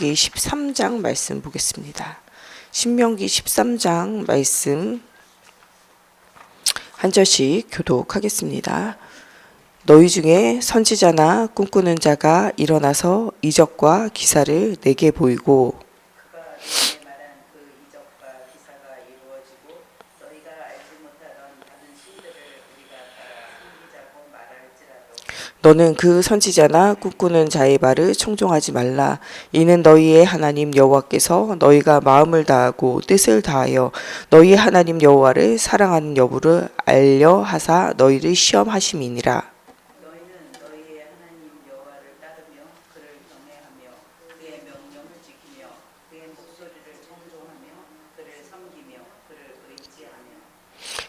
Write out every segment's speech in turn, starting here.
신명기 13장 말씀 보겠습니다. 신명기 13장 말씀 한 절씩 교독하겠습니다. 너희 중에 선지자나 꿈꾸는 자가 일어나서 이적과 기사를 내게 보이고 너는 그 선지자나 꿈꾸는 자의 말을 청종하지 말라. 이는 너희의 하나님 여호와께서 너희가 마음을 다하고 뜻을 다하여 너희의 하나님 여호와를 사랑하는 여부를 알려 하사 너희를 시험하심이니라. 너희는 너희의 하나님 여호와를 따르며 그를 경외하며 그의 명령을 지키며 그의 목소리를 청종하며 그를 섬기며 그를 의지하며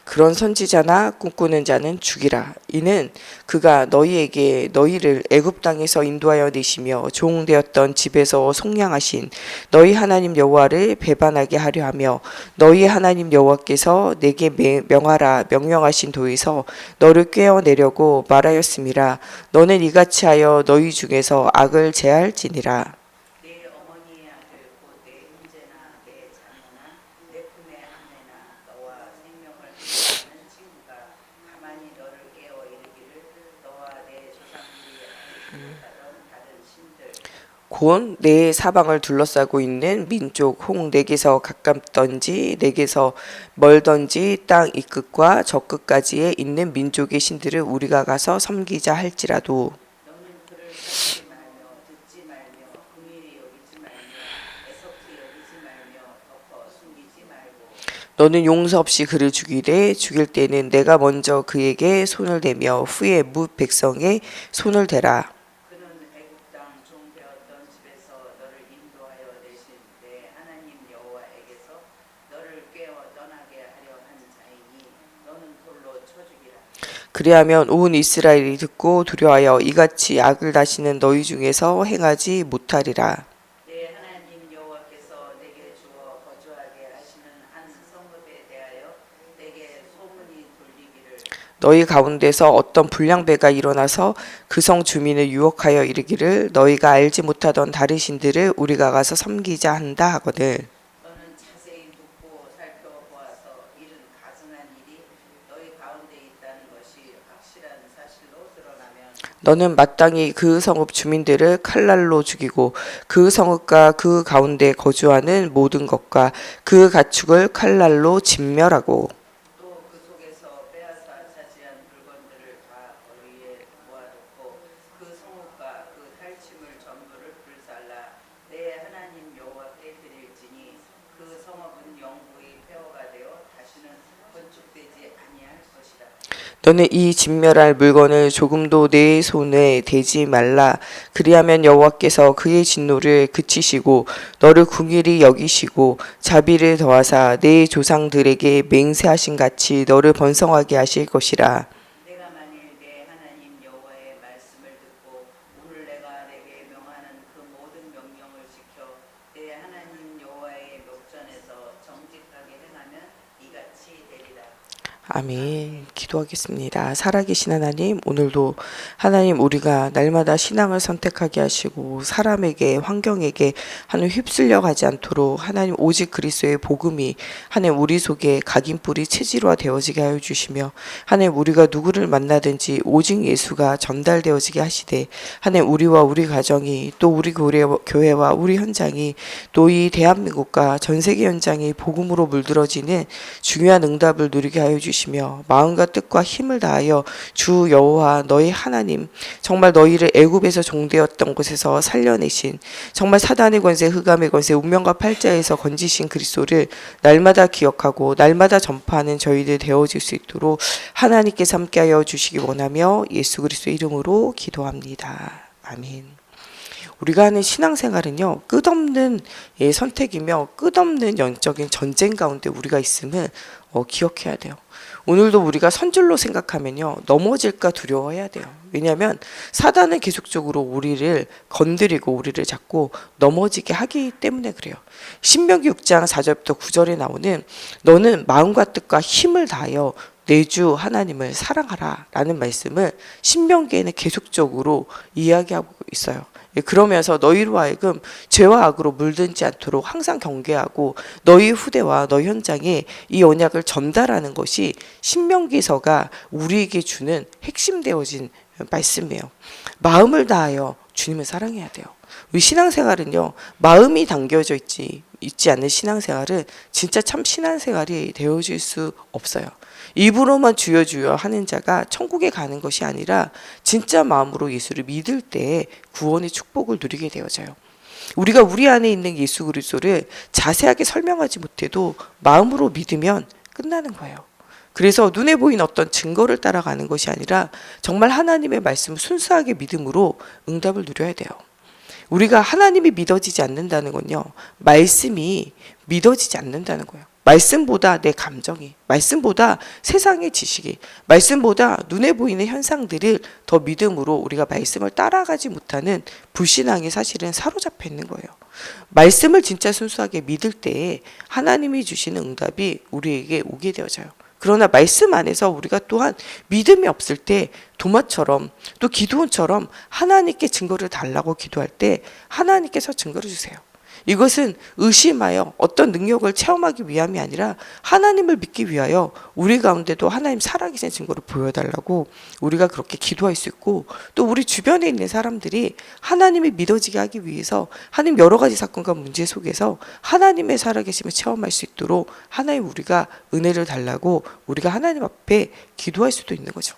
그런 선지자나 꿈꾸는 자는 죽이라. 이는 그가 너희에게 너희를 애굽 땅에서 인도하여 내시며 종되었던 집에서 속량하신 너희 하나님 여호와를 배반하게 하려 하며 너희 하나님 여호와께서 내게 명하라 명령하신 도에서 너를 꿰어내려고 말하였음이라. 너는 이같이 하여 너희 중에서 악을 제할지니라. 내 어머니의 아들 곧 내 형제나 내 자녀나 내 품의 아내나 너와 생명을 함께하는 친구가 가만히 너를 깨워 이르기를 너와 내 조상들이 알지 못하던 다른 신들 곧 내 사방을 둘러싸고 있는 민족 홍 내게서 가깝던지 내게서 멀던지 땅 이 끝과 저 끝까지에 있는 민족의 신들을 우리가 가서 섬기자 할지라도 너는 그를 보지 말며 듣지 말며 긍휼히 여기지 말며 애석히 여기지 말며 덮어 숨기지 말고 너는 용서 없이 그를 죽이되 죽일 때는 내가 먼저 그에게 손을 대며 후에 뭇 백성의 손을 대라. 그는 애굽 땅 종되었던 집에서 너를 인도하여 내신 내 하나님 여호와에게서 너를 꿰어 떠나게 하려 한 자이니 너는 돌로 쳐 죽이라. 그리하면 온 이스라엘이 듣고 두려워하여 이같이 악을 다시는 너희 중에서 행하지 못하리라. 내 하나님 여호와께서 내게 주어 거주하게 하시는 한 성읍에 대하여 내게 소문이 돌리기를 너희 가운데서 어떤 불량배가 일어나서 그 성 주민을 유혹하여 이르기를 너희가 알지 못하던 다른 신들을 우리가 가서 섬기자 한다 하거늘. 너는 자세히 묻고 살펴보아서 이른 가증한 일이 너희 가운데 있다는 것이 확실한 사실로 드러나면 너는 마땅히 그 성읍 주민들을 칼날로 죽이고 그 성읍과 그 가운데 거주하는 모든 것과 그 가축을 칼날로 진멸하고 또 그 속에서 빼앗아 차지한 물건들을 다 거리에 모아놓고 그 성읍과 그 탈취물 전부를 불살라 내 하나님 여호와께 드릴지니 그 성읍은 영구히 폐허가 되어 다시는 건축되지 아니할 것이다. 너는 이 진멸할 물건을 조금도 내 손에 대지 말라. 그리하면 여호와께서 그의 진노를 그치시고 너를 긍휼히 여기시고 자비를 더하사 내 조상들에게 맹세하신 같이 너를 번성하게 하실 것이라. 내가 만일 내 하나님 여호와의 말씀을 듣고 오늘 내가 내게 명하는 그 모든 명령을 지켜 내 하나님 여호와의 목전에서 정직하게 행하면 이같이 되리라. 아멘. 기도하겠습니다. 살아계신 하나님, 오늘도 하나님 우리가 날마다 신앙을 선택하게 하시고 사람에게 환경에게 하나님 휩쓸려 가지 않도록 하나님 오직 그리스도의 복음이 하나님 우리 속에 각인뿌리 체질화 되어지게 하여 주시며 하나님 우리가 누구를 만나든지 오직 예수가 전달되어지게 하시되 하나님 우리와 우리 가정이 또 우리 교회와 우리 현장이 또 이 대한민국과 전 세계 현장이 복음으로 물들어지는 중요한 응답을 누리게 하여 주시며 마음과 뜻과 힘을 다하여 주 여호와 너희 하나님 정말 너희를 애굽에서 종되었던 곳에서 살려내신 정말 사단의 권세 흑암의 권세 운명과 팔자에서 건지신 그리스도를 날마다 기억하고 날마다 전파하는 저희들 되어질 수 있도록 하나님께서 함께하여 주시기 원하며 예수 그리스도 이름으로 기도합니다. 아멘. 우리가 하는 신앙생활은요 끝없는 선택이며 끝없는 영적인 전쟁 가운데 우리가 있음을 기억해야 돼요. 오늘도 우리가 선줄로 생각하면요 넘어질까 두려워해야 돼요. 왜냐하면 사단은 계속적으로 우리를 건드리고 우리를 자꾸 넘어지게 하기 때문에 그래요. 신명기 6장 4절부터 9절에 나오는 너는 마음과 뜻과 힘을 다하여 내 주 하나님을 사랑하라 라는 말씀을 신명기에는 계속적으로 이야기하고 있어요. 그러면서 너희로 하여금 죄와 악으로 물들지 않도록 항상 경계하고 너희 후대와 너희 현장에 이 언약을 전달하는 것이 신명기서가 우리에게 주는 핵심되어진 말씀이에요. 마음을 다하여 주님을 사랑해야 돼요. 우리 신앙생활은요, 마음이 담겨져 있지 않는 신앙생활은 진짜 참 신앙생활이 되어질 수 없어요. 입으로만 주여 주여 하는 자가 천국에 가는 것이 아니라 진짜 마음으로 예수를 믿을 때 구원의 축복을 누리게 되어져요. 우리가 우리 안에 있는 예수 그리스도를 자세하게 설명하지 못해도 마음으로 믿으면 끝나는 거예요. 그래서 눈에 보이는 어떤 증거를 따라가는 것이 아니라 정말 하나님의 말씀을 순수하게 믿음으로 응답을 누려야 돼요. 우리가 하나님이 믿어지지 않는다는 건요, 말씀이 믿어지지 않는다는 거예요. 말씀보다 내 감정이, 말씀보다 세상의 지식이, 말씀보다 눈에 보이는 현상들을 더 믿음으로 우리가 말씀을 따라가지 못하는 불신앙이 사실은 사로잡혀 있는 거예요. 말씀을 진짜 순수하게 믿을 때에 하나님이 주시는 응답이 우리에게 오게 되어져요. 그러나 말씀 안에서 우리가 또한 믿음이 없을 때 도마처럼 또 기드온처럼 하나님께 증거를 달라고 기도할 때 하나님께서 증거를 주세요. 이것은 의심하여 어떤 능력을 체험하기 위함이 아니라 하나님을 믿기 위하여 우리 가운데도 하나님 살아계신 증거를 보여달라고 우리가 그렇게 기도할 수 있고, 또 우리 주변에 있는 사람들이 하나님이 믿어지게 하기 위해서 하나님 여러 가지 사건과 문제 속에서 하나님의 살아계심을 체험할 수 있도록 하나님 우리가 은혜를 달라고 우리가 하나님 앞에 기도할 수도 있는 거죠.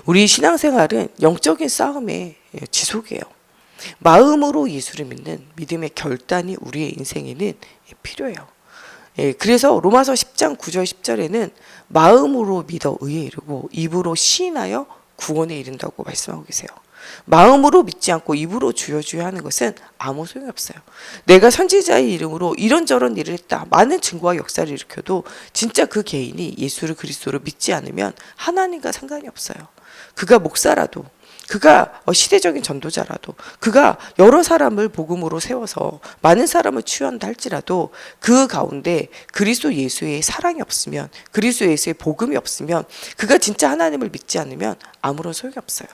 우리 신앙생활은 영적인 싸움의 지속이에요. 마음으로 예수를 믿는 믿음의 결단이 우리의 인생에는 필요해요. 그래서 로마서 10장 9절 10절에는 마음으로 믿어 의에 이르고 입으로 시인하여 구원에 이른다고 말씀하고 계세요. 마음으로 믿지 않고 입으로 주여 주여 하는 것은 아무 소용이 없어요. 내가 선지자의 이름으로 이런저런 일을 했다, 많은 증거와 역사를 일으켜도 진짜 그 개인이 예수를 그리스도로 믿지 않으면 하나님과 상관이 없어요. 그가 목사라도, 그가 시대적인 전도자라도, 그가 여러 사람을 복음으로 세워서 많은 사람을 치유한다 할지라도 그 가운데 그리스도 예수의 사랑이 없으면, 그리스도 예수의 복음이 없으면, 그가 진짜 하나님을 믿지 않으면 아무런 소용이 없어요.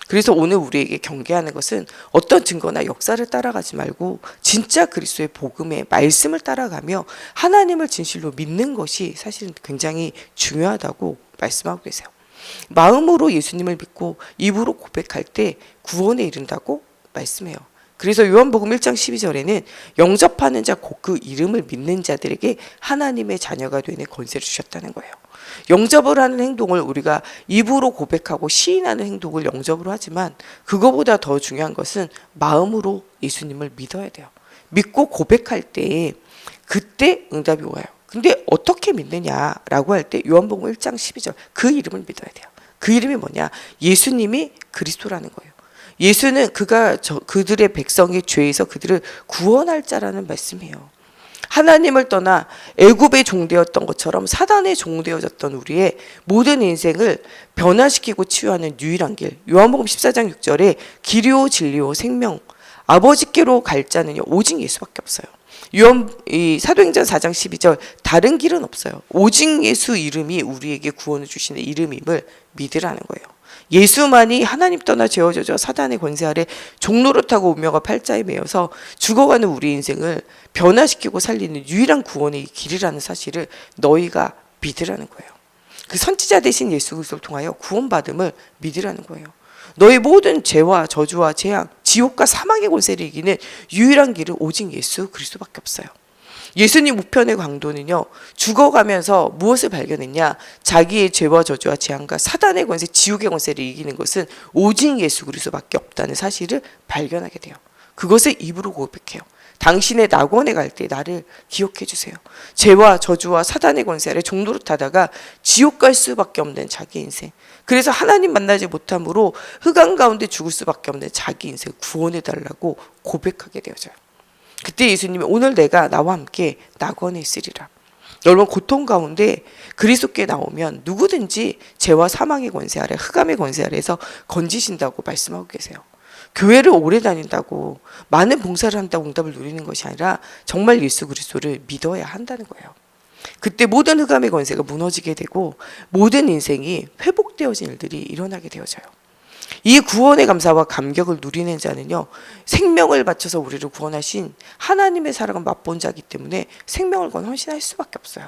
그래서 오늘 우리에게 경계하는 것은 어떤 증거나 역사를 따라가지 말고 진짜 그리스도의 복음의 말씀을 따라가며 하나님을 진실로 믿는 것이 사실은 굉장히 중요하다고 말씀하고 계세요. 마음으로 예수님을 믿고 입으로 고백할 때 구원에 이른다고 말씀해요. 그래서 요한복음 1장 12절에는 영접하는 자 곧 그 이름을 믿는 자들에게 하나님의 자녀가 되는 권세를 주셨다는 거예요. 영접을 하는 행동을 우리가 입으로 고백하고 시인하는 행동을 영접으로 하지만 그거보다 더 중요한 것은 마음으로 예수님을 믿어야 돼요. 믿고 고백할 때 그때 응답이 와요. 근데 어떻게 믿느냐라고 할 때 요한복음 1장 12절 그 이름을 믿어야 돼요. 그 이름이 뭐냐? 예수님이 그리스도라는 거예요. 예수는 그들의 백성의 죄에서 그들을 구원할 자라는 말씀이에요. 하나님을 떠나 애굽의 종되었던 것처럼 사단의 종되어졌던 우리의 모든 인생을 변화시키고 치유하는 유일한 길, 요한복음 14장 6절에 길이요 진리요 생명, 아버지께로 갈 자는요 오직 예수밖에 없어요. 사도행전 4장 12절 다른 길은 없어요. 오직 예수 이름이 우리에게 구원을 주시는 이름임을 믿으라는 거예요. 예수만이 하나님 떠나 죄어져져 사단의 권세 아래 종노릇하고 운명과 팔자에 매여서 죽어가는 우리 인생을 변화시키고 살리는 유일한 구원의 길이라는 사실을 너희가 믿으라는 거예요. 그 선지자 대신 예수 그리스도를 통하여 구원받음을 믿으라는 거예요. 너희 모든 죄와 저주와 재앙, 지옥과 사망의 권세를 이기는 유일한 길은 오직 예수 그리스도밖에 없어요. 예수님 우편의 강도는요, 죽어가면서 무엇을 발견했냐? 자기의 죄와 저주와 재앙과 사단의 권세, 지옥의 권세를 이기는 것은 오직 예수 그리스도밖에 없다는 사실을 발견하게 돼요. 그것을 입으로 고백해요. 당신의 낙원에 갈 때 나를 기억해 주세요. 죄와 저주와 사단의 권세 아래 종노릇하다가 지옥 갈 수밖에 없는 자기 인생, 그래서 하나님 만나지 못함으로 흑암 가운데 죽을 수밖에 없는 자기 인생 구원해 달라고 고백하게 되어져요. 그때 예수님이 오늘 내가 나와 함께 낙원에 있으리라. 여러분, 고통 가운데 그리스도께 나오면 누구든지 죄와 사망의 권세 아래, 흑암의 권세 아래에서 건지신다고 말씀하고 계세요. 교회를 오래 다닌다고, 많은 봉사를 한다고 응답을 누리는 것이 아니라 정말 예수 그리스도를 믿어야 한다는 거예요. 그때 모든 흑암의 권세가 무너지게 되고 모든 인생이 회복되어진 일들이 일어나게 되어져요. 이 구원의 감사와 감격을 누리는 자는요, 생명을 바쳐서 우리를 구원하신 하나님의 사랑을 맛본 자이기 때문에 생명을 건 헌신할 수밖에 없어요.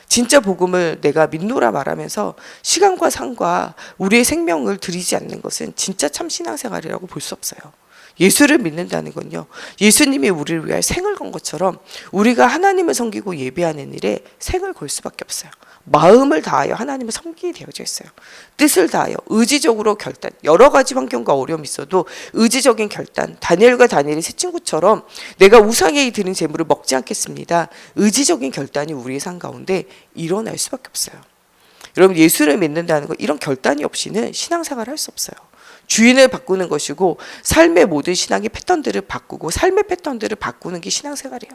진짜 복음을 내가 믿노라 말하면서 시간과 상과 우리의 생명을 드리지 않는 것은 진짜 참 신앙생활이라고 볼 수 없어요. 예수를 믿는다는 건요, 예수님이 우리를 위하여 생을 건 것처럼 우리가 하나님을 섬기고 예배하는 일에 생을 걸 수밖에 없어요. 마음을 다하여 하나님을 섬기게 되어져 있어요. 뜻을 다하여 의지적으로 결단, 여러 가지 환경과 어려움이 있어도 의지적인 결단, 다니엘과 다니엘의 세 친구처럼 내가 우상에 드린 재물을 먹지 않겠습니다. 의지적인 결단이 우리의 삶 가운데 일어날 수밖에 없어요. 여러분, 예수를 믿는다는 거, 이런 결단이 없이는 신앙생활을 할 수 없어요. 주인을 바꾸는 것이고 삶의 모든 신앙의 패턴들을 바꾸고 삶의 패턴들을 바꾸는 게 신앙생활이에요.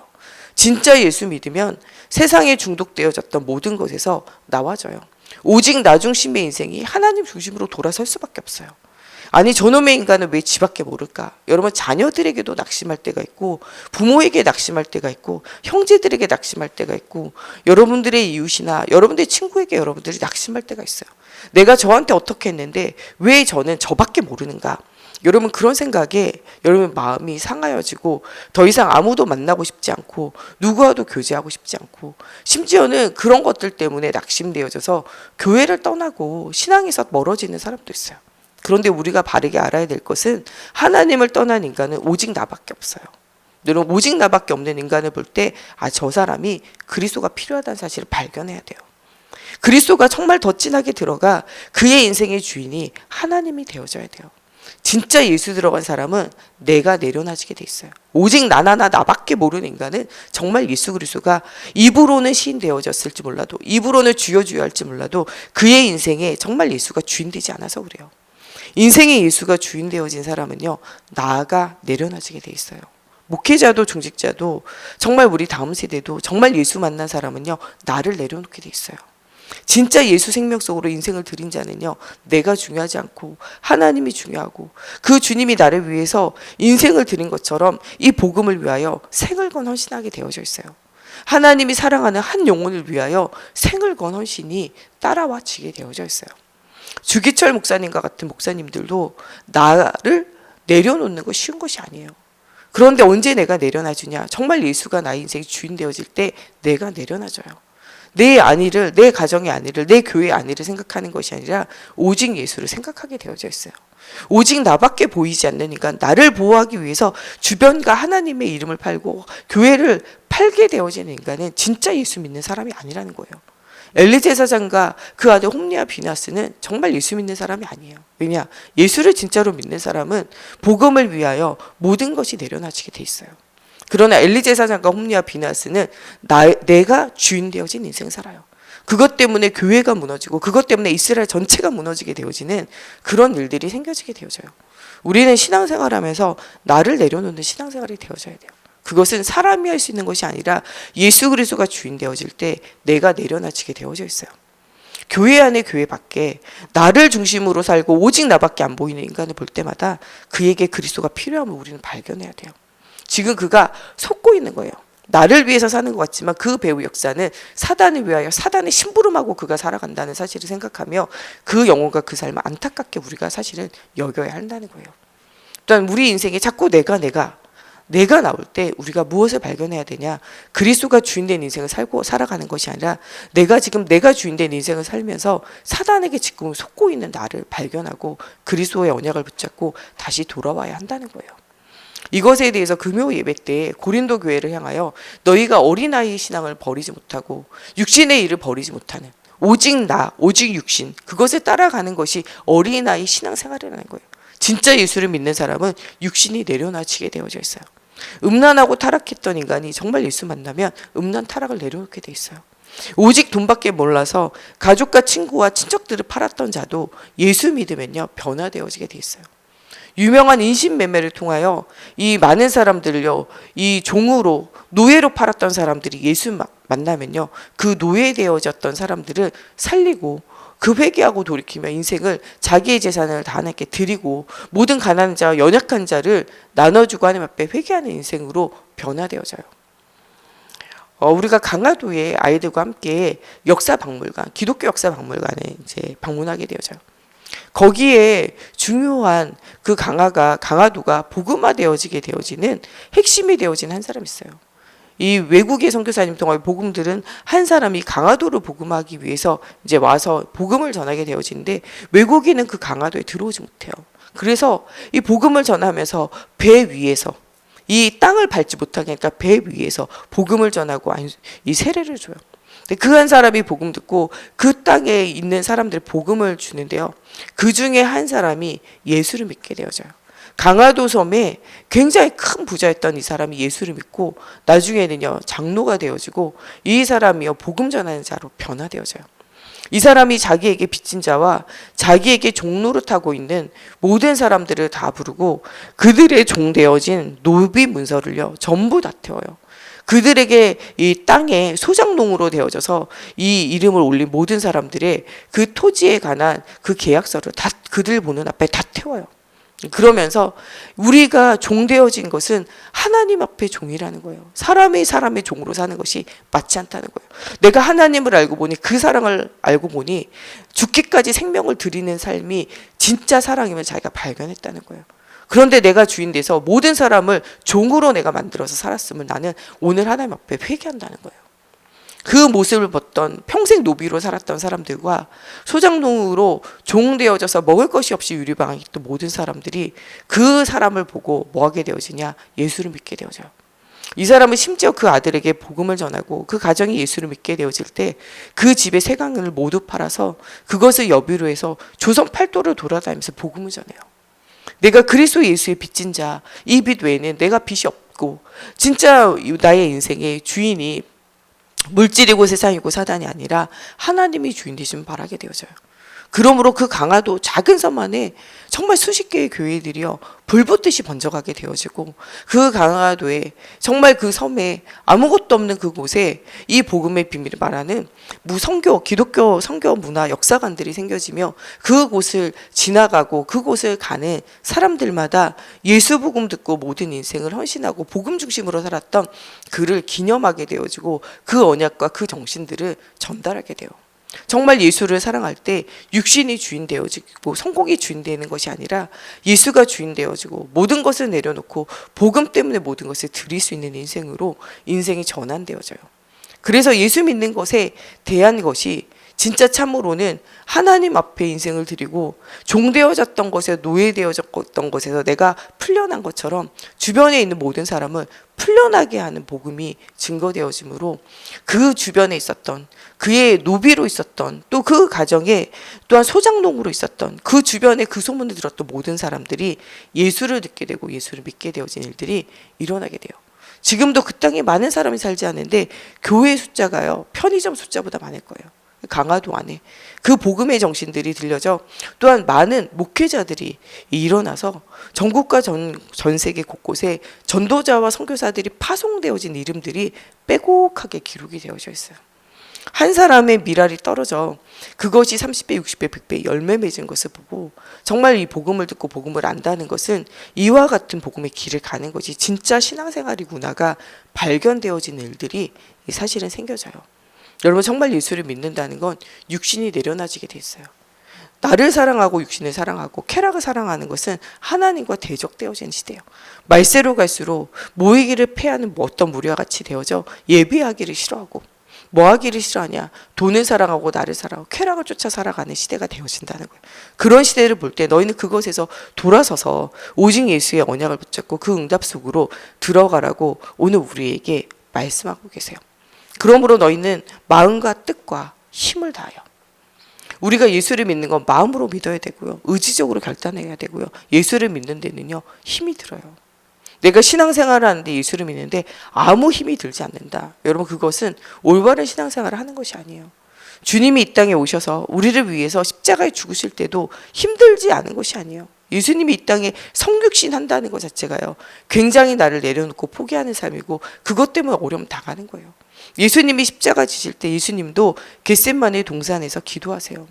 진짜 예수 믿으면 세상에 중독되어졌던 모든 것에서 나와져요. 오직 나 중심의 인생이 하나님 중심으로 돌아설 수밖에 없어요. 아니, 저놈의 인간은 왜 지밖에 모를까? 여러분, 자녀들에게도 낙심할 때가 있고 부모에게 낙심할 때가 있고 형제들에게 낙심할 때가 있고 여러분들의 이웃이나 여러분들의 친구에게 여러분들이 낙심할 때가 있어요. 내가 저한테 어떻게 했는데 왜 저는 저밖에 모르는가? 여러분, 그런 생각에 여러분 마음이 상하여지고 더 이상 아무도 만나고 싶지 않고 누구와도 교제하고 싶지 않고 심지어는 그런 것들 때문에 낙심되어져서 교회를 떠나고 신앙에서 멀어지는 사람도 있어요. 그런데 우리가 바르게 알아야 될 것은 하나님을 떠난 인간은 오직 나밖에 없어요. 여러분, 오직 나밖에 없는 인간을 볼 때 저 사람이 그리스도가 필요하다는 사실을 발견해야 돼요. 그리스도가 정말 더 진하게 들어가 그의 인생의 주인이 하나님이 되어져야 돼요. 진짜 예수 들어간 사람은 내가 내려놔지게 돼 있어요. 오직 나밖에 모르는 인간은 정말 예수 그리스도가 입으로는 시인 되어졌을지 몰라도 입으로는 주여 할지 몰라도 그의 인생에 정말 예수가 주인 되지 않아서 그래요. 인생의 예수가 주인 되어진 사람은요, 나가 내려놔지게 돼 있어요. 목회자도 중직자도 정말 우리 다음 세대도 정말 예수 만난 사람은요, 나를 내려놓게 돼 있어요. 진짜 예수 생명 속으로 인생을 들인 자는요, 내가 중요하지 않고 하나님이 중요하고 그 주님이 나를 위해서 인생을 드린 것처럼 이 복음을 위하여 생을 건 헌신하게 되어져 있어요. 하나님이 사랑하는 한 영혼을 위하여 생을 건 헌신이 따라와 지게 되어져 있어요. 주기철 목사님과 같은 목사님들도 나를 내려놓는 거 쉬운 것이 아니에요. 그런데 언제 내가 내려놔주냐? 정말 예수가 나의 인생의 주인 되어질 때 내가 내려놔줘요. 내 안위를, 내 가정의 안위를, 내 교회의 안위를 생각하는 것이 아니라 오직 예수를 생각하게 되어져 있어요. 오직 나밖에 보이지 않는 인간, 나를 보호하기 위해서 주변과 하나님의 이름을 팔고 교회를 팔게 되어지는 인간은 진짜 예수 믿는 사람이 아니라는 거예요. 엘리 제사장과 그 아들 홈리와 비나스는 정말 예수 믿는 사람이 아니에요. 왜냐? 예수를 진짜로 믿는 사람은 복음을 위하여 모든 것이 내려놔지게 돼 있어요. 그러나 엘리 제사장과 홈리와 비나스는 내가 주인 되어진 인생 살아요. 그것 때문에 교회가 무너지고 그것 때문에 이스라엘 전체가 무너지게 되어지는 그런 일들이 생겨지게 되어져요. 우리는 신앙생활하면서 나를 내려놓는 신앙생활이 되어져야 돼요. 그것은 사람이 할 수 있는 것이 아니라 예수 그리스도가 주인 되어질 때 내가 내려놔지게 되어져 있어요. 교회 안에 교회 밖에 나를 중심으로 살고 오직 나밖에 안 보이는 인간을 볼 때마다 그에게 그리스도가 필요함을 우리는 발견해야 돼요. 지금 그가 속고 있는 거예요. 나를 위해서 사는 것 같지만 그 배후 역사는 사단을 위하여 사단의 심부름하고 그가 살아간다는 사실을 생각하며 그 영혼과 그 삶을 안타깝게 우리가 사실은 여겨야 한다는 거예요. 또한 우리 인생에 자꾸 내가 나올 때 우리가 무엇을 발견해야 되냐? 그리스도가 주인된 인생을 살아가는 것이 아니라 내가 주인된 인생을 살면서 사단에게 지금 속고 있는 나를 발견하고 그리스도의 언약을 붙잡고 다시 돌아와야 한다는 거예요. 이것에 대해서 금요 예배 때 고린도 교회를 향하여 너희가 어린아이의 신앙을 버리지 못하고 육신의 일을 버리지 못하는 오직 육신 그것에 따라가는 것이 어린아이 신앙생활이라는 거예요. 진짜 예수를 믿는 사람은 육신이 내려놔지게 되어져 있어요. 음란하고 타락했던 인간이 정말 예수 만나면 음란 타락을 내려놓게 돼 있어요. 오직 돈밖에 몰라서 가족과 친구와 친척들을 팔았던 자도 예수 믿으면요 변화되어지게 돼 있어요. 유명한 인신매매를 통하여 이 많은 사람들을요 이 종으로 노예로 팔았던 사람들이 예수 만나면요 그 노예되어졌던 사람들을 살리고 그 회개하고 돌이키며 인생을 자기의 재산을 다 하나님께 드리고 모든 가난한 자와 연약한 자를 나눠주고 하나님 앞에 회개하는 인생으로 변화되어져요. 우리가 강화도에 아이들과 함께 역사박물관, 기독교 역사박물관에 이제 방문하게 되어져요. 거기에 중요한 그 강화도가 복음화되어지게 되어지는 핵심이 되어진 한 사람이 있어요. 이 외국의 선교사님 동안 복음들은 한 사람이 강화도를 복음하기 위해서 이제 와서 복음을 전하게 되어지는데 외국인은 그 강화도에 들어오지 못해요. 그래서 이 복음을 전하면서 배 위에서 이 땅을 밟지 못하게 하니까 배 위에서 복음을 전하고 이 세례를 줘요. 그 한 사람이 복음 듣고 그 땅에 있는 사람들 복음을 주는데요. 그 중에 한 사람이 예수를 믿게 되어져요. 강화도 섬에 굉장히 큰 부자였던 이 사람이 예수를 믿고 나중에는요 장로가 되어지고 이 사람이요 복음 전하는 자로 변화되어져요. 이 사람이 자기에게 빚진 자와 자기에게 종노릇하고 있는 모든 사람들을 다 부르고 그들의 종 되어진 노비 문서를요 전부 다 태워요. 그들에게 이 땅에 소장농으로 되어져서 이 이름을 올린 모든 사람들의 그 토지에 관한 그 계약서를 다 그들 보는 앞에 다 태워요. 그러면서 우리가 종되어진 것은 하나님 앞에 종이라는 거예요. 사람의 종으로 사는 것이 맞지 않다는 거예요. 내가 하나님을 알고 보니 그 사랑을 알고 보니 죽기까지 생명을 드리는 삶이 진짜 사랑임을 자기가 발견했다는 거예요. 그런데 내가 주인 돼서 모든 사람을 종으로 내가 만들어서 살았으면 나는 오늘 하나님 앞에 회개한다는 거예요. 그 모습을 봤던 평생 노비로 살았던 사람들과 소장농으로 종되어져서 먹을 것이 없이 유리방에 있던 모든 사람들이 그 사람을 보고 뭐하게 되어지냐? 예수를 믿게 되어져요. 이 사람은 심지어 그 아들에게 복음을 전하고 그 가정이 예수를 믿게 되어질 때 그 집의 세강을 모두 팔아서 그것을 여비로 해서 조선 팔도를 돌아다니면서 복음을 전해요. 내가 그리스도 예수의 빚진 자, 이 빚 외에는 내가 빚이 없고 진짜 나의 인생의 주인이 물질이고 세상이고 사단이 아니라 하나님이 주인 되시면 바라게 되어져요. 그러므로 그 강화도 작은 섬 안에 정말 수십 개의 교회들이요 불붙듯이 번져가게 되어지고 그 강화도에 정말 그 섬에 아무것도 없는 그곳에 이 복음의 비밀을 말하는 무성교 기독교 성교 문화 역사관들이 생겨지며 그곳을 지나가고 그곳을 가는 사람들마다 예수 복음 듣고 모든 인생을 헌신하고 복음 중심으로 살았던 그를 기념하게 되어지고 그 언약과 그 정신들을 전달하게 돼요. 정말 예수를 사랑할 때 육신이 주인 되어지고 성공이 주인 되는 것이 아니라 예수가 주인 되어지고 모든 것을 내려놓고 복음 때문에 모든 것을 드릴 수 있는 인생으로 인생이 전환되어져요. 그래서 예수 믿는 것에 대한 것이 진짜 참으로는 하나님 앞에 인생을 드리고 종되어졌던 것에 노예되어졌던 것에서 내가 풀려난 것처럼 주변에 있는 모든 사람을 풀려나게 하는 복음이 증거되어지므로 그 주변에 있었던 그의 노비로 있었던 또 그 가정에 또한 소장농으로 있었던 그 주변에 그 소문을 들었던 모든 사람들이 예수를 듣게 되고 예수를 믿게 되어진 일들이 일어나게 돼요. 지금도 그 땅에 많은 사람이 살지 않는데 교회 숫자가요 편의점 숫자보다 많을 거예요. 강화도 안에 그 복음의 정신들이 들려져 또한 많은 목회자들이 일어나서 전국과 전 세계 곳곳에 전도자와 선교사들이 파송되어진 이름들이 빼곡하게 기록이 되어져 있어요. 한 사람의 미랄이 떨어져 그것이 30배, 60배, 100배 열매 맺은 것을 보고 정말 이 복음을 듣고 복음을 안다는 것은 이와 같은 복음의 길을 가는 것이 진짜 신앙생활이구나가 발견되어진 일들이 사실은 생겨져요. 여러분 정말 예수를 믿는다는 건 육신이 내려놔지게 돼 있어요. 나를 사랑하고 육신을 사랑하고 쾌락을 사랑하는 것은 하나님과 대적되어진 시대예요. 말세로 갈수록 모이기를 패하는 어떤 무리와 같이 되어져 예배하기를 싫어하고 뭐하기를 싫어하냐? 돈을 사랑하고 나를 사랑하고 쾌락을 쫓아 살아가는 시대가 되어진다는 거예요. 그런 시대를 볼 때 너희는 그것에서 돌아서서 오직 예수의 언약을 붙잡고 그 응답 속으로 들어가라고 오늘 우리에게 말씀하고 계세요. 그러므로 너희는 마음과 뜻과 힘을 다하여 우리가 예수를 믿는 건 마음으로 믿어야 되고요. 의지적으로 결단해야 되고요. 예수를 믿는 데는요. 힘이 들어요. 내가 신앙생활을 하는데 예수를 믿는데 아무 힘이 들지 않는다. 여러분 그것은 올바른 신앙생활을 하는 것이 아니에요. 주님이 이 땅에 오셔서 우리를 위해서 십자가에 죽으실 때도 힘들지 않은 것이 아니에요. 예수님이 이 땅에 성육신 한다는 것 자체가요. 굉장히 나를 내려놓고 포기하는 삶이고 그것 때문에 어려움 당하는 거예요. 예수님이 십자가 지실 때 예수님도 겟세마네 동산에서 기도하세요.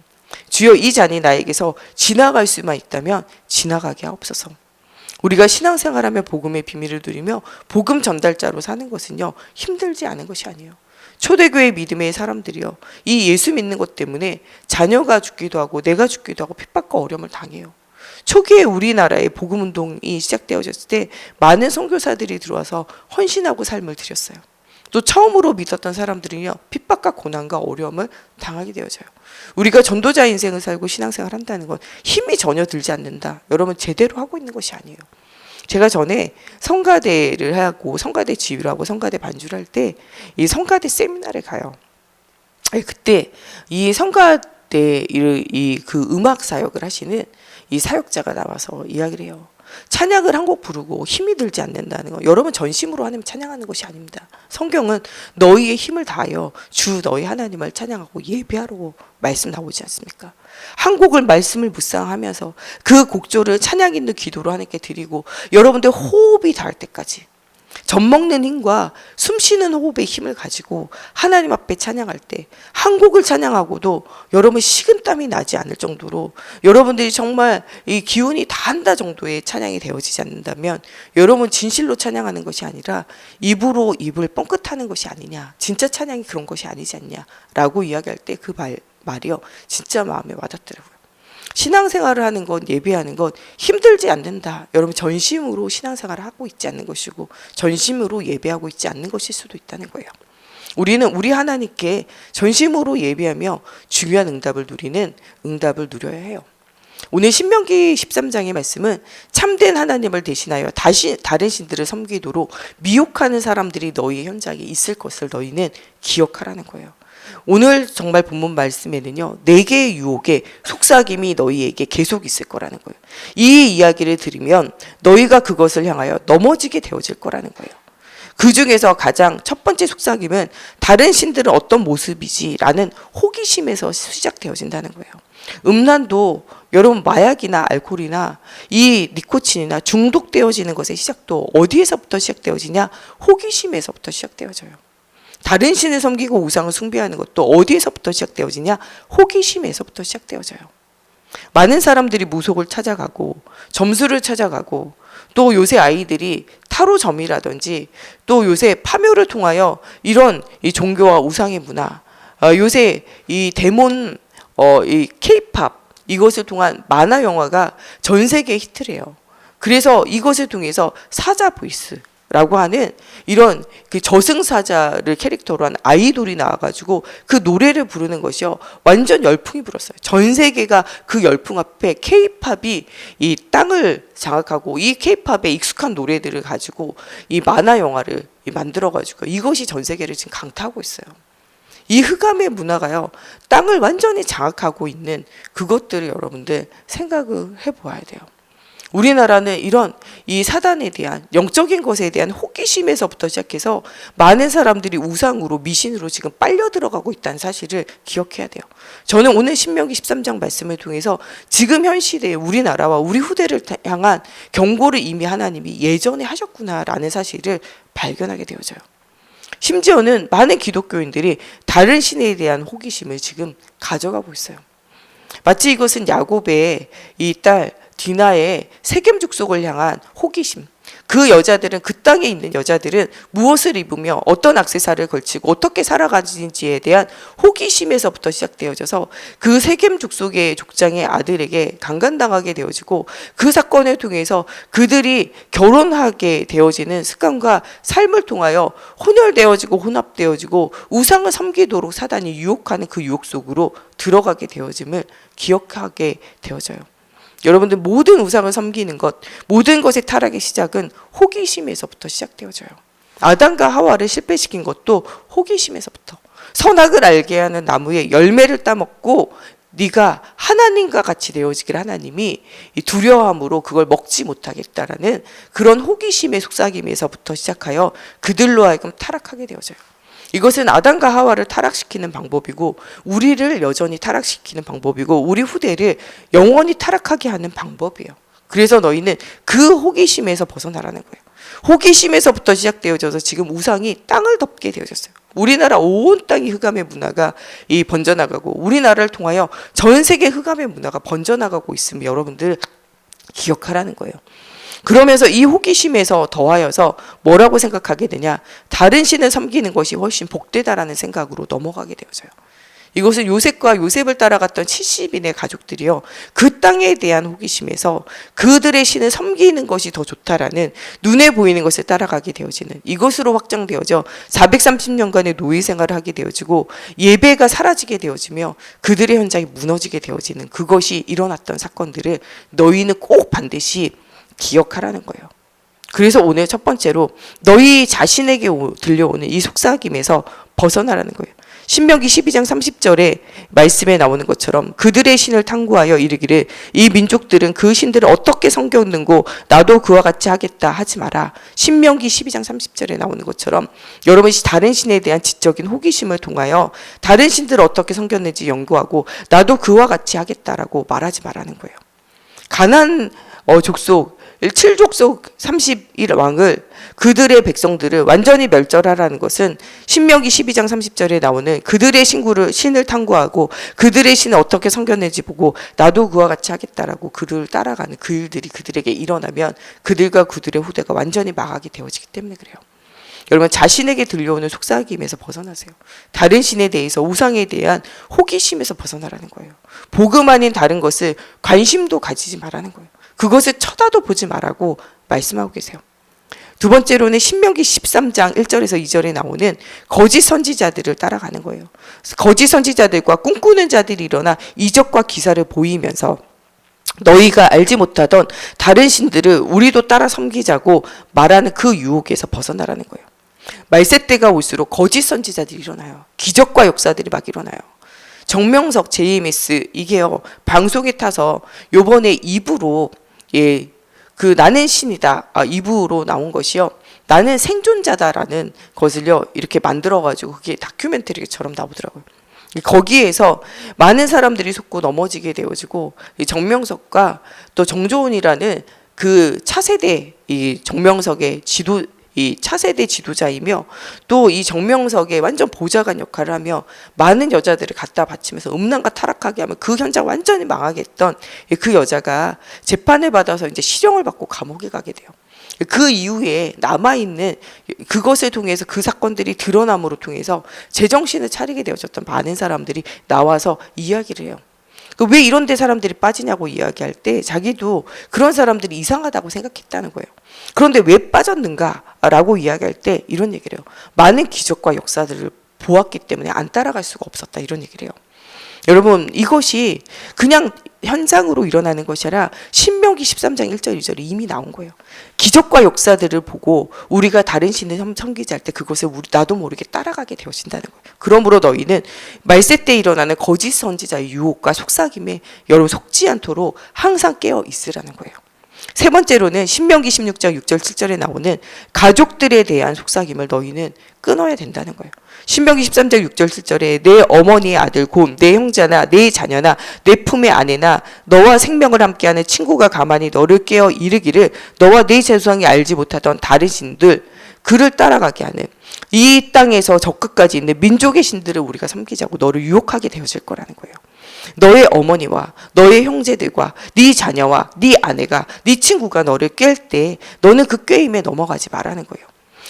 주여 이 잔이 나에게서 지나갈 수만 있다면 지나가게 하옵소서. 우리가 신앙생활하며 복음의 비밀을 누리며 복음 전달자로 사는 것은요 힘들지 않은 것이 아니에요. 초대교회 믿음의 사람들이요. 이 예수 믿는 것 때문에 자녀가 죽기도 하고 내가 죽기도 하고 핍박과 어려움을 당해요. 초기에 우리나라의 복음운동이 시작되어졌을 때 많은 선교사들이 들어와서 헌신하고 삶을 드렸어요. 또 처음으로 믿었던 사람들은요, 핍박과 고난과 어려움을 당하게 되어져요. 우리가 전도자 인생을 살고 신앙생활을 한다는 건 힘이 전혀 들지 않는다. 여러분 제대로 하고 있는 것이 아니에요. 제가 전에 성가대를 하고 성가대 지휘를 하고 성가대 반주를 할 때 이 성가대 세미나를 가요. 그때 이 성가대 그 음악 사역을 하시는 이 사역자가 나와서 이야기를 해요. 찬양을 한 곡 부르고 힘이 들지 않는다는 거. 여러분 전심으로 하나님 찬양하는 것이 아닙니다. 성경은 너희의 힘을 다하여 주 너희 하나님을 찬양하고 예배하라고 말씀 나오지 않습니까? 한 곡을 말씀을 묵상하면서 그 곡조를 찬양 있는 기도로 하나님께 드리고 여러분들 호흡이 닿을 때까지 젖먹는 힘과 숨쉬는 호흡의 힘을 가지고 하나님 앞에 찬양할 때 한 곡을 찬양하고도 여러분 식은땀이 나지 않을 정도로 여러분들이 정말 이 기운이 다한다 정도의 찬양이 되어지지 않는다면 여러분 진실로 찬양하는 것이 아니라 입으로 입을 뻥끗하는 것이 아니냐, 진짜 찬양이 그런 것이 아니지 않냐라고 이야기할 때 그 말이요 진짜 마음에 와닿더라고요. 신앙생활을 하는 건, 예배하는 건 힘들지 않는다. 여러분 전심으로 신앙생활을 하고 있지 않는 것이고 전심으로 예배하고 있지 않는 것일 수도 있다는 거예요. 우리는 우리 하나님께 전심으로 예배하며 중요한 응답을 누려야 해요. 오늘 신명기 13장의 말씀은 참된 하나님을 대신하여 다른 신들을 섬기도록 미혹하는 사람들이 너희 현장에 있을 것을 너희는 기억하라는 거예요. 오늘 정말 본문 말씀에는요, 4개의 유혹의 속삭임이 너희에게 계속 있을 거라는 거예요. 이 이야기를 들으면 너희가 그것을 향하여 넘어지게 되어질 거라는 거예요. 그 중에서 가장 첫 번째 속삭임은 다른 신들은 어떤 모습이지라는 호기심에서 시작되어진다는 거예요. 음란도 여러분 마약이나 알코올이나 이 니코틴이나 중독되어지는 것의 시작도 어디에서부터 시작되어지냐? 호기심에서부터 시작되어져요. 다른 신을 섬기고 우상을 숭배하는 것도 어디에서부터 시작되어지냐? 호기심에서부터 시작되어져요. 많은 사람들이 무속을 찾아가고 점수를 찾아가고 또 요새 아이들이 타로점이라든지 또 요새 파묘를 통하여 이런 이 종교와 우상의 문화, 요새 이 데몬, 이 K-팝 이것을 통한 만화 영화가 전 세계에 히트를 해요. 그래서 이것을 통해서 사자 보이스라고 하는 이런 그 저승사자를 캐릭터로 한 아이돌이 나와가지고 그 노래를 부르는 것이요 완전 열풍이 불었어요. 전 세계가 그 열풍 앞에 K-팝이 이 땅을 장악하고 이 K-팝의 익숙한 노래들을 가지고 이 만화 영화를 만들어가지고 이것이 전 세계를 지금 강타하고 있어요. 이 흑암의 문화가요 땅을 완전히 장악하고 있는 그것들을 여러분들 생각을 해보아야 돼요. 우리나라는 이런 이 사단에 대한 영적인 것에 대한 호기심에서부터 시작해서 많은 사람들이 우상으로 미신으로 지금 빨려 들어가고 있다는 사실을 기억해야 돼요. 저는 오늘 신명기 13장 말씀을 통해서 지금 현 시대에 우리나라와 우리 후대를 향한 경고를 이미 하나님이 예전에 하셨구나라는 사실을 발견하게 되어져요. 심지어는 많은 기독교인들이 다른 신에 대한 호기심을 지금 가져가고 있어요. 마치 이것은 야곱의 이 딸 디나의 세겜 족속을 향한 호기심. 그 여자들은 그 땅에 있는 여자들은 무엇을 입으며 어떤 액세서리를 걸치고 어떻게 살아가는지에 대한 호기심에서부터 시작되어져서 그 세겜 족속의 족장의 아들에게 강간당하게 되어지고 그 사건을 통해서 그들이 결혼하게 되어지는 습관과 삶을 통하여 혼혈되어지고 혼합되어지고 우상을 섬기도록 사단이 유혹하는 그 유혹 속으로 들어가게 되어짐을 기억하게 되어져요. 여러분들 모든 우상을 섬기는 것, 모든 것의 타락의 시작은 호기심에서부터 시작되어져요. 아담과 하와를 실패시킨 것도 호기심에서부터. 선악을 알게 하는 나무의 열매를 따먹고 네가 하나님과 같이 되어지길 하나님이 두려움으로 그걸 먹지 못하겠다라는 그런 호기심의 속삭임에서부터 시작하여 그들로 하여금 타락하게 되어져요. 이것은 아담과 하와를 타락시키는 방법이고 우리를 여전히 타락시키는 방법이고 우리 후대를 영원히 타락하게 하는 방법이에요. 그래서 너희는 그 호기심에서 벗어나라는 거예요. 호기심에서부터 시작되어져서 지금 우상이 땅을 덮게 되어졌어요. 우리나라 온 땅이 흑암의 문화가 번져나가고 우리나라를 통하여 전 세계 흑암의 문화가 번져나가고 있음을 여러분들 기억하라는 거예요. 그러면서 이 호기심에서 더하여서 뭐라고 생각하게 되냐? 다른 신을 섬기는 것이 훨씬 복되다라는 생각으로 넘어가게 되어져요. 이것은 요셉과 요셉을 따라갔던 70인의 가족들이요, 그 땅에 대한 호기심에서 그들의 신을 섬기는 것이 더 좋다라는 눈에 보이는 것을 따라가게 되어지는, 이것으로 확장되어져 430년간의 노예 생활을 하게 되어지고 예배가 사라지게 되어지며 그들의 현장이 무너지게 되어지는, 그것이 일어났던 사건들을 너희는 꼭 반드시 기억하라는 거예요. 그래서 오늘 첫 번째로 너희 자신에게 들려오는 이 속삭임에서 벗어나라는 거예요. 신명기 12장 30절에 말씀에 나오는 것처럼 그들의 신을 탐구하여 이르기를 이 민족들은 그 신들을 어떻게 섬겼는고 나도 그와 같이 하겠다 하지 마라. 신명기 12장 30절에 나오는 것처럼 여러분이 다른 신에 대한 지적인 호기심을 통하여 다른 신들을 어떻게 섬겼는지 연구하고 나도 그와 같이 하겠다라고 말하지 말라는 거예요. 가나안 족속 7족속 31왕을, 그들의 백성들을 완전히 멸절하라는 것은 신명기 12장 30절에 나오는 그들의 신을 탐구하고 그들의 신을 어떻게 섬겼는지 보고 나도 그와 같이 하겠다라고 그를 따라가는 그 일들이 그들에게 일어나면 그들과 그들의 후대가 완전히 망하게 되어지기 때문에 그래요. 여러분, 자신에게 들려오는 속삭임에서 벗어나세요. 다른 신에 대해서, 우상에 대한 호기심에서 벗어나라는 거예요. 복음 아닌 다른 것을 관심도 가지지 말라는 거예요. 그것을 쳐다도 보지 말라고 말씀하고 계세요. 두 번째로는 신명기 13장 1절에서 2절에 나오는 거짓 선지자들을 따라가는 거예요. 거짓 선지자들과 꿈꾸는 자들이 일어나 이적과 기사를 보이면서 너희가 알지 못하던 다른 신들을 우리도 따라 섬기자고 말하는 그 유혹에서 벗어나라는 거예요. 말세 때가 올수록 거짓 선지자들이 일어나요. 기적과 역사들이 막 일어나요. 정명석 JMS 이게요, 방송에 타서 요번에 2부로 그 나는 신이다 2부로 나온 것이요, 나는 생존자다라는 것을요 이렇게 만들어가지고 그게 다큐멘터리처럼 나오더라고요. 거기에서 많은 사람들이 속고 넘어지게 되어지고 정명석과 또 정조은이라는 그 차세대 이 정명석의 이 차세대 지도자이며 또 이 정명석의 완전 보좌관 역할을 하며 많은 여자들을 갖다 바치면서 음란과 타락하게 하면 그 현장 완전히 망하게 했던 그 여자가 재판을 받아서 이제 실형을 받고 감옥에 가게 돼요. 그 이후에 남아있는 그것을 통해서 그 사건들이 드러남으로 통해서 제정신을 차리게 되어졌던 많은 사람들이 나와서 이야기를 해요. 왜 이런 데 사람들이 빠지냐고 이야기할 때 자기도 그런 사람들이 이상하다고 생각했다는 거예요. 그런데 왜 빠졌는가라고 이야기할 때 이런 얘기를 해요. 많은 기적과 역사들을 보았기 때문에 안 따라갈 수가 없었다, 이런 얘기를 해요. 여러분, 이것이 그냥 현상으로 일어나는 것이 아니라 신명기 13장 1절 2절이 이미 나온 거예요. 기적과 역사들을 보고 우리가 다른 신을 섬기지 할 때 그것을 나도 모르게 따라가게 되어진다는 거예요. 그러므로 너희는 말세 때 일어나는 거짓 선지자의 유혹과 속삭임에 여러분 속지 않도록 항상 깨어 있으라는 거예요. 세 번째로는 신명기 16장 6절 7절에 나오는 가족들에 대한 속삭임을 너희는 끊어야 된다는 거예요. 신명기 13장 6절 7절에 내 어머니의 아들 곰, 내 형제나 내 자녀나 내 품의 아내나 너와 생명을 함께하는 친구가 가만히 너를 깨어 이르기를 너와 네 조상이 알지 못하던 다른 신들 그를 따라가게 하는, 이 땅에서 저 끝까지 있는 민족의 신들을 우리가 섬기자고 너를 유혹하게 되어질 거라는 거예요. 너의 어머니와 너의 형제들과 네 자녀와 네 아내가 네 친구가 너를 깰 때 너는 그 게임에 넘어가지 말라는 거예요.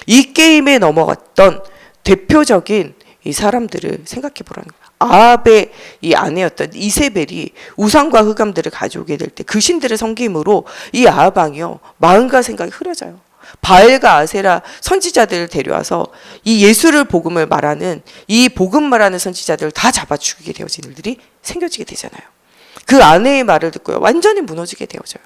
이 게임에 넘어갔던 대표적인 이 사람들을 생각해 보라는 거예요. 아합의 이 아내였던 이세벨이 우상과 흑암들을 가져오게 될 때 그 신들을 섬김으로 이 아합 왕이요 마음과 생각이 흐려져요. 바알과 아세라 선지자들을 데려와서 이 예수를 복음을 말하는 이 복음 말하는 선지자들을 다 잡아 죽이게 되어진 일들이 생겨지게 되잖아요. 그 아내의 말을 듣고요 완전히 무너지게 되어져요.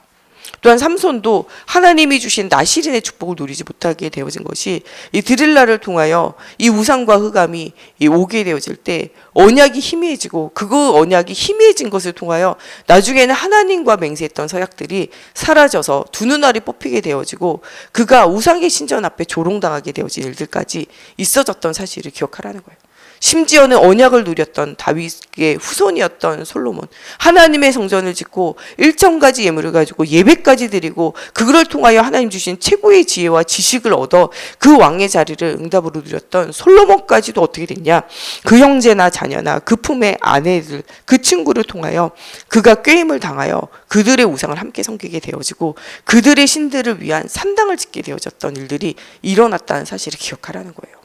또한 삼손도 하나님이 주신 나시린의 축복을 누리지 못하게 되어진 것이 이 드릴라를 통하여 이 우상과 흑암이 오게 되어질 때 언약이 희미해지고 그 언약이 희미해진 것을 통하여 나중에는 하나님과 맹세했던 서약들이 사라져서 두 눈알이 뽑히게 되어지고 그가 우상의 신전 앞에 조롱당하게 되어진 일들까지 있어졌던 사실을 기억하라는 거예요. 심지어는 언약을 누렸던 다윗의 후손이었던 솔로몬, 하나님의 성전을 짓고 1,000가지 예물을 가지고 예배까지 드리고 그걸 통하여 하나님 주신 최고의 지혜와 지식을 얻어 그 왕의 자리를 응답으로 누렸던 솔로몬까지도 어떻게 됐냐, 그 형제나 자녀나 그 품의 아내들, 그 친구를 통하여 그가 꾀임을 당하여 그들의 우상을 함께 섬기게 되어지고 그들의 신들을 위한 산당을 짓게 되어졌던 일들이 일어났다는 사실을 기억하라는 거예요.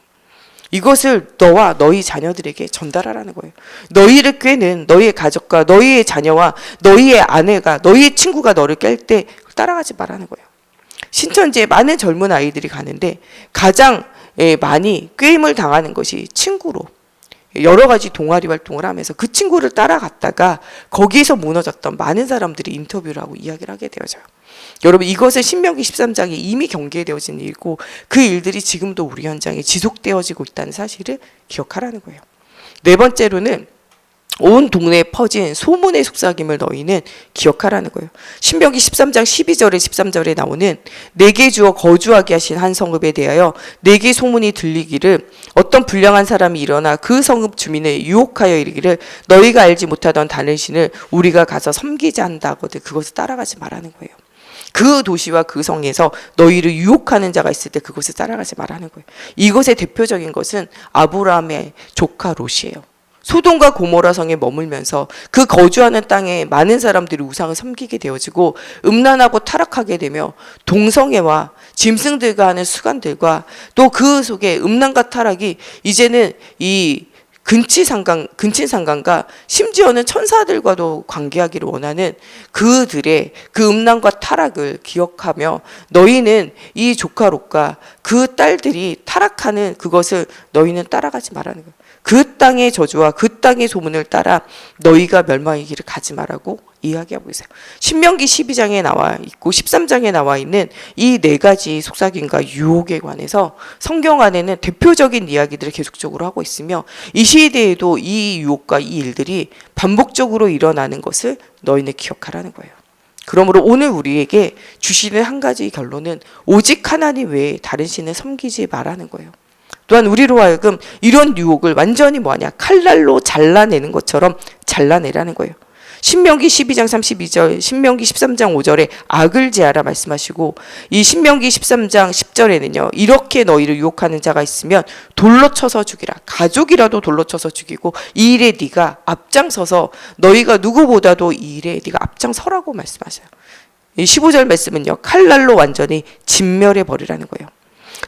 이것을 너와 너희 자녀들에게 전달하라는 거예요. 너희를 꾀는 너희의 가족과 너희의 자녀와 너희의 아내가, 너희의 친구가 너를 깰 때 따라가지 말라는 거예요. 신천지에 많은 젊은 아이들이 가는데 가장 많이 꾀임을 당하는 것이 친구로, 여러 가지 동아리 활동을 하면서 그 친구를 따라갔다가 거기에서 무너졌던 많은 사람들이 인터뷰를 하고 이야기를 하게 되어져요. 여러분, 이것은 신명기 13장에 이미 경계되어진 일이고 그 일들이 지금도 우리 현장에 지속되어지고 있다는 사실을 기억하라는 거예요. 네 번째로는 온 동네에 퍼진 소문의 속삭임을 너희는 기억하라는 거예요. 신명기 13장 12절에 13절에 나오는 내게 주어 거주하게 하신 한 성읍에 대하여 내게 소문이 들리기를 어떤 불량한 사람이 일어나 그 성읍 주민을 유혹하여 이르기를 너희가 알지 못하던 다른 신을 우리가 가서 섬기자 한다거든. 그것을 따라가지 말라는 거예요. 그 도시와 그 성에서 너희를 유혹하는 자가 있을 때 그것을 따라가지 말라는 거예요. 이것의 대표적인 것은 아브라함의 조카 롯이에요. 소돔과 고모라 성에 머물면서 그 거주하는 땅에 많은 사람들이 우상을 섬기게 되어지고 음란하고 타락하게 되며 동성애와 짐승들과 하는 수간들과 또 그 속에 음란과 타락이 이제는 이 근친상간과 심지어는 천사들과도 관계하기를 원하는 그들의 그 음란과 타락을 기억하며 너희는 이 조카 롯과 그 딸들이 타락하는 그것을 너희는 따라가지 말라는 거예요. 그 땅의 저주와 그 땅의 소문을 따라 너희가 멸망의 길을 가지 말라고 이야기하고 있어요. 신명기 12장에 나와 있고 13장에 나와 있는 이 네 가지 속삭임과 유혹에 관해서 성경 안에는 대표적인 이야기들을 계속적으로 하고 있으며 이 시대에도 이 유혹과 이 일들이 반복적으로 일어나는 것을 너희는 기억하라는 거예요. 그러므로 오늘 우리에게 주시는 한 가지 결론은 오직 하나님 외에 다른 신을 섬기지 말라는 거예요. 또한 우리로 하여금 이런 유혹을 완전히 뭐하냐, 칼날로 잘라내는 것처럼 잘라내라는 거예요. 신명기 12장 32절, 신명기 13장 5절에 악을 제하라 말씀하시고 이 신명기 13장 10절에는요 이렇게 너희를 유혹하는 자가 있으면 돌로 쳐서 죽이라. 가족이라도 돌로 쳐서 죽이고 이 일에 네가 앞장서서 너희가 누구보다도 이 일에 네가 앞장서라고 말씀하셔요. 이 15절 말씀은요 칼날로 완전히 진멸해 버리라는 거예요.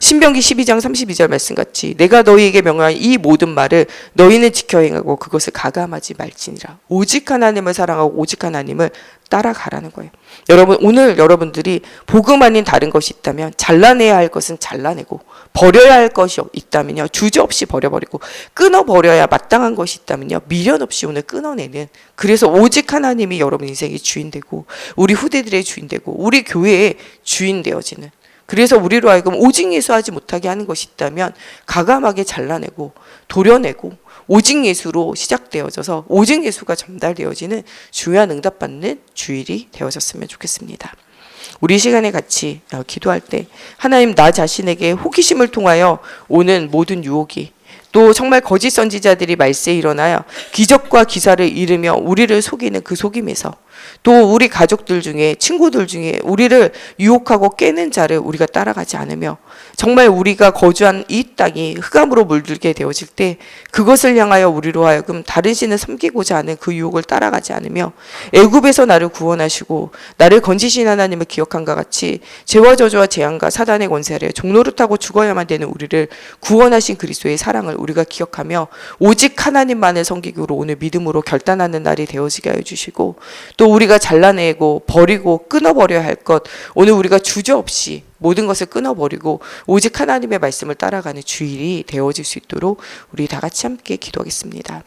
신명기 12장 32절 말씀같이 내가 너희에게 명령한 이 모든 말을 너희는 지켜 행하고 그것을 가감하지 말지니라. 오직 하나님을 사랑하고 오직 하나님을 따라가라는 거예요. 여러분, 오늘 여러분들이 복음 아닌 다른 것이 있다면 잘라내야 할 것은 잘라내고 버려야 할 것이 있다면요 주저없이 버려버리고 끊어버려야 마땅한 것이 있다면요 미련 없이 오늘 끊어내는, 그래서 오직 하나님이 여러분 인생의 주인 되고 우리 후대들의 주인 되고 우리 교회의 주인 되어지는, 그래서 우리로 하여금 오직 예수하지 못하게 하는 것이 있다면 가감하게 잘라내고 도려내고 오직 예수로 시작되어져서 오직 예수가 전달되어지는 중요한 응답받는 주일이 되어졌으면 좋겠습니다. 우리 시간에 같이 기도할 때 하나님, 나 자신에게 호기심을 통하여 오는 모든 유혹이 또 정말 거짓 선지자들이 말세에 일어나요 기적과 기사를 이루며 우리를 속이는 그 속임에서 또 우리 가족들 중에 친구들 중에 우리를 유혹하고 깨는 자를 우리가 따라가지 않으며 정말 우리가 거주한 이 땅이 흑암으로 물들게 되어질 때 그것을 향하여 우리로 하여금 다른 신을 섬기고자 하는 그 유혹을 따라가지 않으며 애굽에서 나를 구원하시고 나를 건지신 하나님을 기억한과 같이 죄와 저주와 재앙과 사단의 권세 아래 종로를 타고 죽어야만 되는 우리를 구원하신 그리스도의 사랑을 우리가 기억하며 오직 하나님만을 섬기기로 오늘 믿음으로 결단하는 날이 되어지게 하여 주시고 또 우리가 잘라내고 버리고 끊어버려야 할 것, 오늘 우리가 주저없이 모든 것을 끊어버리고 오직 하나님의 말씀을 따라가는 주일이 되어질 수 있도록 우리 다 같이 함께 기도하겠습니다.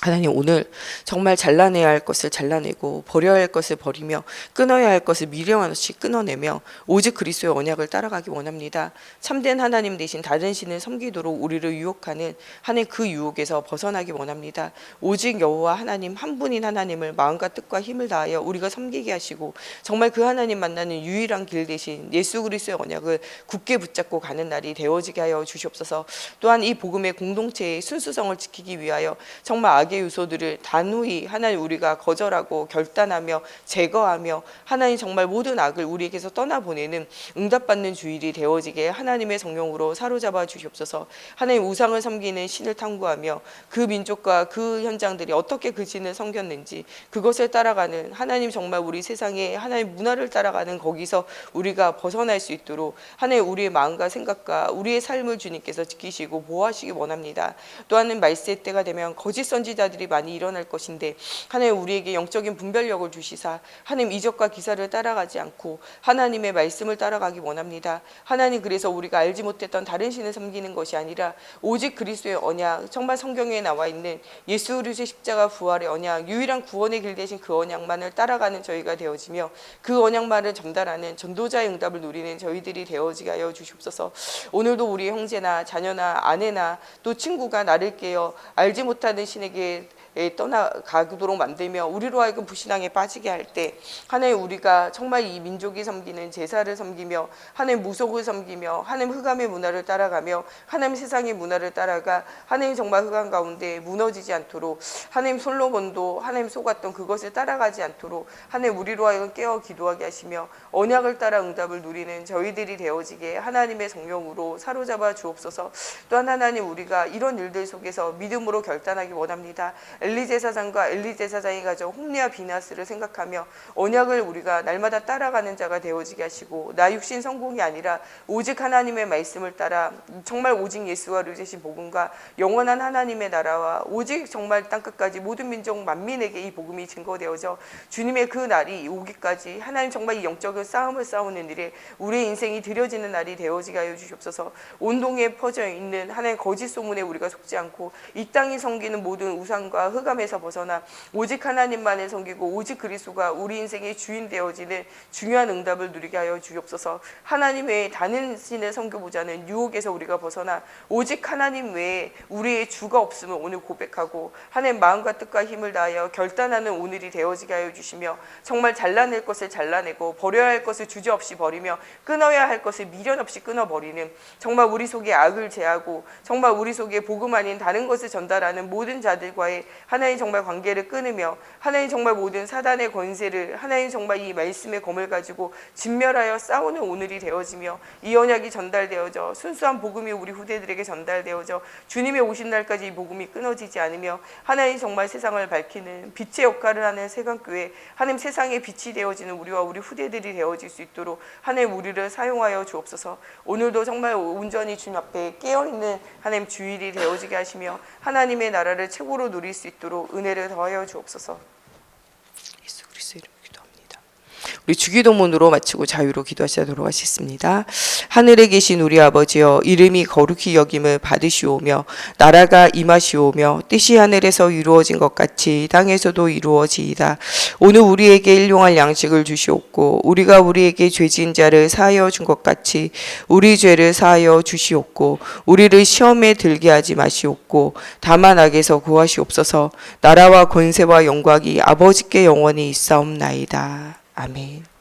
하나님, 오늘 정말 잘라내야 할 것을 잘라내고 버려야 할 것을 버리며 끊어야 할 것을 미련 없이 끊어내며 오직 그리스도의 언약을 따라가기 원합니다. 참된 하나님 대신 다른 신을 섬기도록 우리를 유혹하는 하나님, 그 유혹에서 벗어나기 원합니다. 오직 여호와 하나님 한 분인 하나님을 마음과 뜻과 힘을 다하여 우리가 섬기게 하시고 정말 그 하나님 만나는 유일한 길 대신 예수 그리스도의 언약을 굳게 붙잡고 가는 날이 되어지게 하여 주시옵소서. 또한 이 복음의 공동체의 순수성을 지키기 위하여 정말 악의 요소들을 단호히 하나님 우리가 거절하고 결단하며 제거하며 하나님 정말 모든 악을 우리에게서 떠나보내는 응답받는 주일이 되어지게 하나님의 성령으로 사로잡아 주시옵소서. 하나님, 우상을 섬기는 신을 탐구하며 그 민족과 그 현장들이 어떻게 그 신을 섬겼는지 그것을 따라가는 하나님, 정말 우리 세상에 하나님 문화를 따라가는 거기서 우리가 벗어날 수 있도록 하나님 우리의 마음과 생각과 우리의 삶을 주님께서 지키시고 보호하시기 원합니다. 또한 말세 때가 되면 거짓 선지자들이 많이 일어날 것인데 하나님 우리에게 영적인 분별력을 주시사 하나님 이적과 기사를 따라가지 않고 하나님의 말씀을 따라가기 원합니다. 하나님, 그래서 우리가 알지 못했던 다른 신을 섬기는 것이 아니라 오직 그리스도의 언약, 정말 성경에 나와 있는 예수 그리스도의 십자가 부활의 언약, 유일한 구원의 길 대신 그 언약만을 따라가는 저희가 되어지며 그 언약만을 전달하는 전도자의 응답을 누리는 저희들이 되어지게 하여 주시옵소서. 오늘도 우리의 형제나 자녀나 아내나 또 친구가 나를 깨어 알지 못하는 신에게 떠나가도록 만들며 우리로 하여금 불신앙에 빠지게 할 때 하나님, 우리가 정말 이 민족이 섬기는 제사를 섬기며 하나님 무속을 섬기며 하나님 흑암의 문화를 따라가며 하나님 세상의 문화를 따라가 하나님 정말 흑암 가운데 무너지지 않도록 하나님 솔로몬도 하나님 속았던 그것을 따라가지 않도록 하나님 우리로 하여금 깨어 기도하게 하시며 언약을 따라 응답을 누리는 저희들이 되어지게 하나님의 성령으로 사로잡아 주옵소서. 또한 하나님, 우리가 이런 일들 속에서 믿음으로 결단하기 원합니다. 엘리 제사장과 엘리 제사장이 가져 홈리와 비나스를 생각하며 언약을 우리가 날마다 따라가는 자가 되어지게 하시고 나 육신 성공이 아니라 오직 하나님의 말씀을 따라 정말 오직 예수와 르제신 복음과 영원한 하나님의 나라와 오직 정말 땅끝까지 모든 민족 만민에게 이 복음이 증거되어져 주님의 그 날이 오기까지 하나님 정말 이 영적인 싸움을 싸우는 일에 우리의 인생이 드려지는 날이 되어지게 하여 주시옵소서. 온동에 퍼져 있는 하나님 거짓 소문에 우리가 속지 않고 이 땅이 섬기는 모든 우상과 흑암에서 벗어나 오직 하나님만을 섬기고 오직 그리스도가 우리 인생의 주인 되어지는 중요한 응답을 누리게 하여 주옵소서. 하나님 외에 다른 신을 섬겨보자는 유혹에서 우리가 벗어나 오직 하나님 외에 우리의 주가 없음을 오늘 고백하고 하나님 마음과 뜻과 힘을 다하여 결단하는 오늘이 되어지게 하여 주시며 정말 잘라낼 것을 잘라내고 버려야 할 것을 주저없이 버리며 끊어야 할 것을 미련 없이 끊어버리는 정말 우리 속에 악을 제하고 정말 우리 속에 복음 아닌 다른 것을 전달하는 모든 자들과의 하나님 정말 관계를 끊으며 하나님 정말 모든 사단의 권세를 하나님 정말 이 말씀의 검을 가지고 진멸하여 싸우는 오늘이 되어지며 이 언약이 전달되어져 순수한 복음이 우리 후대들에게 전달되어져 주님의 오신 날까지 이 복음이 끊어지지 않으며 하나님 정말 세상을 밝히는 빛의 역할을 하는 세강교회 하나님 세상의 빛이 되어지는 우리와 우리 후대들이 되어질 수 있도록 하나님 우리를 사용하여 주옵소서. 오늘도 정말 온전히 주님 앞에 깨어있는 하나님 주일이 되어지게 하시며 하나님의 나라를 최고로 누릴 수 있도록 은혜를 더하여 주옵소서. 예수 그리스도의 이름으로 기도합니다. 우리 주기도문으로 마치고 자유로 기도하시도록 하겠습니다. 하늘에 계신 우리 아버지여, 이름이 거룩히 여김을 받으시오며 나라가 임하시오며 뜻이 하늘에서 이루어진 것 같이 땅에서도 이루어지이다. 오늘 우리에게 일용할 양식을 주시옵고 우리가 우리에게 죄진 자를 사하여 준 것 같이 우리 죄를 사하여 주시옵고 우리를 시험에 들게 하지 마시옵고 다만 악에서 구하시옵소서. 나라와 권세와 영광이 아버지께 영원히 있사옵나이다. 아멘.